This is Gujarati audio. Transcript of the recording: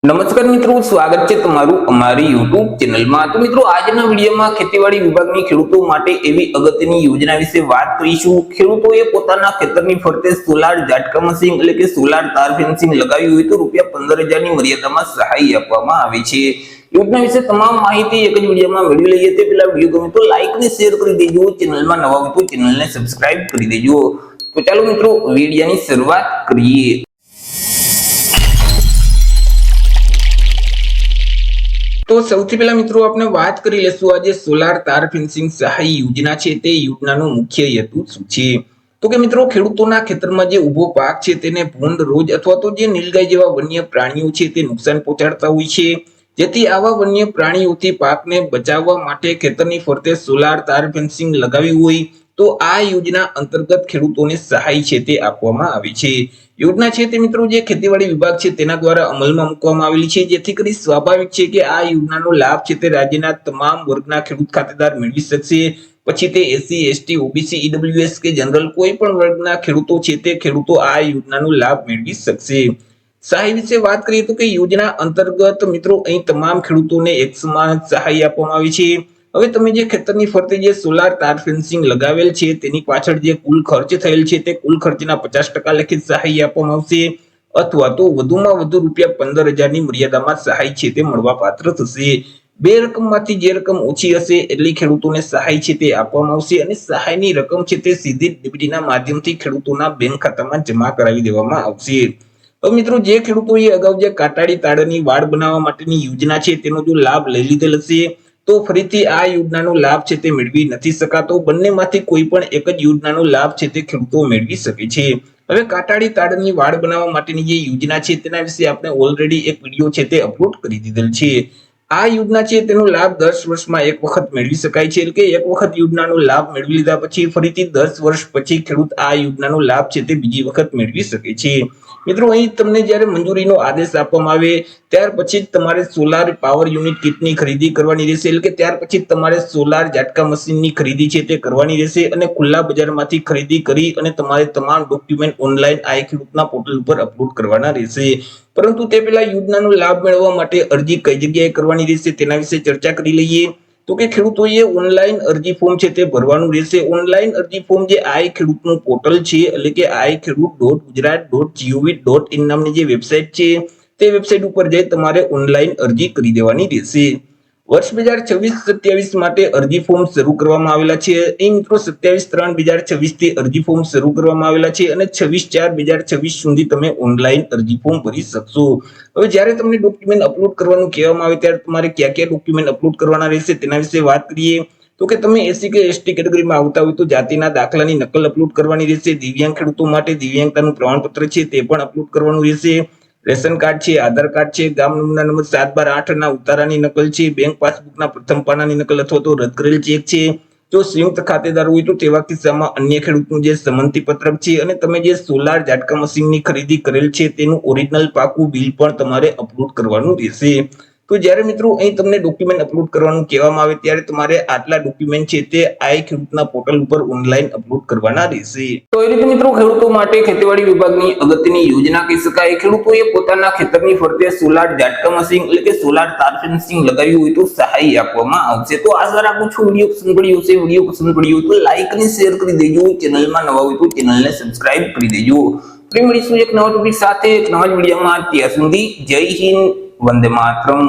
નમસ્કાર મિત્રો, સ્વાગત છે તમારું અમારી YouTube ચેનલમાં। તો મિત્રો, આજના વિડીયોમાં ખેતીવાડી વિભાગની ખેડૂતો માટે એવી અગત્યની યોજના વિશે વાત કરીશું। ખેડૂતોએ પોતાના ખેતરની ફરતે સોલાર ઝાટકા મશીન એટલે કે સોલાર તાર ફેન્સિંગ લગાવ્યું હોય તો ₹15,000 ની મર્યાદામાં સહાય આપવામાં આવે છે। યોજના વિશે તમામ માહિતી એક જ વિડીયોમાં મેળવી લઈએ તે પહેલા વિડીયો ગમે તો લાઈક અને શેર કરી દેજો, ચેનલમાં નવા હોય તો ચેનલને સબસ્ક્રાઇબ કરી દેજો। તો ચાલો મિત્રો, વિડીયોની શરૂઆત કરીએ। તો સૌથી પહેલા મિત્રો આપણે વાત કરી લેશું આજે સોલાર તાર ફેન્સિંગ સહાય યોજના છે તે યોજનાનો મુખ્ય હેતુ શું છે। તો કે મિત્રો, ખેડૂતોના ખેતરમાં જે ઊભો પાક છે તેને ભૂંડ, રોજ અથવા તો જે નીલગાય જેવા વન્ય પ્રાણીઓ છે તે નુકસાન પહોંચાડતા હોય છે। જેથી આવા વન્ય પ્રાણીઓથી પાકને બચાવવા માટે ખેતરની ફરતે સોલાર તાર ફેન્સિંગ લગાવ્યું હોય તો આ યોજના અંતર્ગત ખેડૂતોને સહાય છે તે આપવામાં આવે છે। યોજના છે તે મિત્રો જે ખેતીવાડી વિભાગ છે તેના દ્વારા અમલમાં મૂકવામાં આવેલી છે, જેથી કરી સ્વાભાવિક છે કે આ યોજનાનો લાભ છે તે રાજ્યના તમામ વર્ગના ખેડૂત ખાતેદાર મેળવી શકશે। પછી તે એસસી, એસટી, ઓબીસી, ઈડબ્લ્યુએસ કે જનરલ કોઈ પણ વર્ગના ખેડૂતો છે તે ખેડૂતો આ યોજનાનો લાભ મેળવી શકશે। સહાય વિશે વાત કરીએ તો કે યોજના અંતર્ગત મિત્રો અહીં તમામ ખેડૂતોને એક સમાન સહાય આપવામાં આવી છે। હવે તમે જે ખેતરની ફરતે જે સોલાર તાર ફેન્સિંગ લગાવેલ છે તેની પાછળ જે કુલ ખર્ચ થયેલ છે તે કુલ ખર્ચના 50% લેખિત સહાય આપવામાં આવશે, અથવા તો વધુમાં વધુ ₹15,000 ની મર્યાદામાં સહાય છે તે મળવા પાત્ર થશે। બે રકમમાંથી જે રકમ ઓછી હશે એટલી ખેડૂતોને સહાય છે તે આપવામાં આવશે અને સહાયની રકમ છે તે સીધી ડીબીટીના માધ્યમથી ખેડૂતોના બેંક ખાતામાં જમા કરાવી દેવામાં આવશે। હવે મિત્રો, જે ખેડૂતોએ અગાઉ જે કાટાળી તાળની વાડ બનાવવા માટેની યોજના છે તેનો જો લાભ લઈ લીધેલ હશે તો ફરીથી આ યોજનાનો લાભ છે તે મેળવી નથી શકાતો। બંનેમાંથી કોઈ પણ એક જ યોજનાનો લાભ છે તે ખેડૂતો મેળવી શકે છે। હવે કાટાળી તાળની વાડ બનાવવા માટેની જે યોજના છે તેના વિશે આપણે ઓલરેડી એક વિડીયો છે તે અપલોડ કરી દીધેલ છે। આ યોજના છે તેનો લાભ 10 વર્ષમાં એક વખત મેળવી શકાય છે, એટલે કે એક વખત યોજનાનો લાભ મેળવી લીધા પછી ફરીથી 10 વર્ષ પછી ખેડૂત આ યોજનાનો લાભ છે તે બીજી વખત મેળવી શકે છે। મિત્રો, અહીં તમને જ્યારે મંજૂરીનો આદેશ આપવામાં આવે ત્યાર પછી જ તમારે સોલાર પાવર યુનિટ કિટની ખરીદી કરવાની રહેશે, એટલે કે ત્યાર પછી તમારે સોલાર ઝાટકા મશીનની ખરીદી છે તે કરવાની રહેશે અને ખુલ્લા બજારમાંથી ખરીદી કરી અને તમારે તમામ ડોક્યુમેન્ટ ઓનલાઈન આ ખેડૂતના પોર્ટલ ઉપર અપલોડ કરવાના રહેશે। પરંતુ તે પહેલા યોજનાનો લાભ મેળવવા માટે અરજી કઈ જગ્યાએ કરવાની રહેશે તેના વિશે ચર્ચા કરી લઈએ। તો કે ખેડૂતોએ ઓનલાઈન અરજી ફોર્મ છે તે ભરવાનું રહેશે। ઓનલાઈન અરજી ફોર્મ જે આઈ ખેડૂતનું પોર્ટલ છે એટલે કે iKhedoot.gujarat.gov.in નામની જે વેબસાઇટ છે તે વેબસાઇટ ઉપર જઈ તમારે ઓનલાઈન અરજી કરી દેવાની રહેશે। વર્ષ 2026-27 માટે અરજી ફોર્મ શરૂ કરવામાં આવેલા છે। એ મિત્રો 27/3/2026 થી અરજી ફોર્મ શરૂ કરવામાં આવેલા છે અને 26/4/2026 સુધી તમે ઓનલાઈન અરજી ફોર્મ ભરી શકશો। હવે જ્યારે તમને ડોક્યુમેન્ટ અપલોડ કરવાનું કહેવામાં આવે ત્યારે તમારે કયા કયા ડોક્યુમેન્ટ અપલોડ કરવાના રહેશે તેના વિશે વાત કરીએ તો કે તમે એસસી કે એસટી કેટેગરીમાં આવતા હોય તો જાતિના દાખલાની નકલ અપલોડ કરવાની રહેશે। દિવ્યાંગ ખેડૂતો માટે દિવ્યાંગતાનું પ્રમાણપત્ર છે તે પણ અપલોડ કરવાનું રહેશે। રેશન કાર્ડ છે, આધાર કાર્ડ છે, ગામ નમૂના નંબર 7/12 ના ઉતારાની નકલ છે, બેંક પાસબુકના પ્રથમ પાનાની નકલ અથવા તો રદ કરેલ ચેક છે। જો સંયુક્ત ખાતેદાર હોય તો તેવા કિસ્સામાં અન્ય ખેડૂતનું જે સંમતિ પત્રક છે અને તમે જે સોલાર ઝાટકા મશીનની ખરીદી કરેલ છે તેનું ઓરિજિનલ પાકું બિલ પણ તમારે અપલોડ કરવાનું રહેશે। તો જ્યારે મિત્રો અહીં તમને ડોક્યુમેન્ટ અપલોડ કરવાનું કહેવામાં આવે ત્યારે તમારે આટલા ડોક્યુમેન્ટ છે તે આઈ ખેડૂતના પોર્ટલ ઉપર ઓનલાઈન અપલોડ કરવાના રહેશે। તો એ રીતે મિત્રો, ખેડૂતો માટે ખેતીવાડી વિભાગની અગત્યની યોજના કહી શકાય। ખેડૂતોએ પોતાના ખેતરની ફરતે સોલાર ઝાટકા મશીન એટલે કે સોલાર તાર ફેન્સિંગ લગાવ્યું હોય તો સહાય આપવામાં આવશે। તો આશા રાખું છું વિડીયો પસંદ પડ્યો હશે। વિડીયો પસંદ પડ્યો તો લાઈક અને શેર કરી દેજો, ચેનલમાં નવા હોય તો ચેનલને સબસ્ક્રાઇબ કરી દેજો। ફરી મળીશું એક નવા ટોપિક સાથે એક નવા જ વિડીયોમાં। ત્યાં સુધી જય હિન્દ, વંદે માતરમ।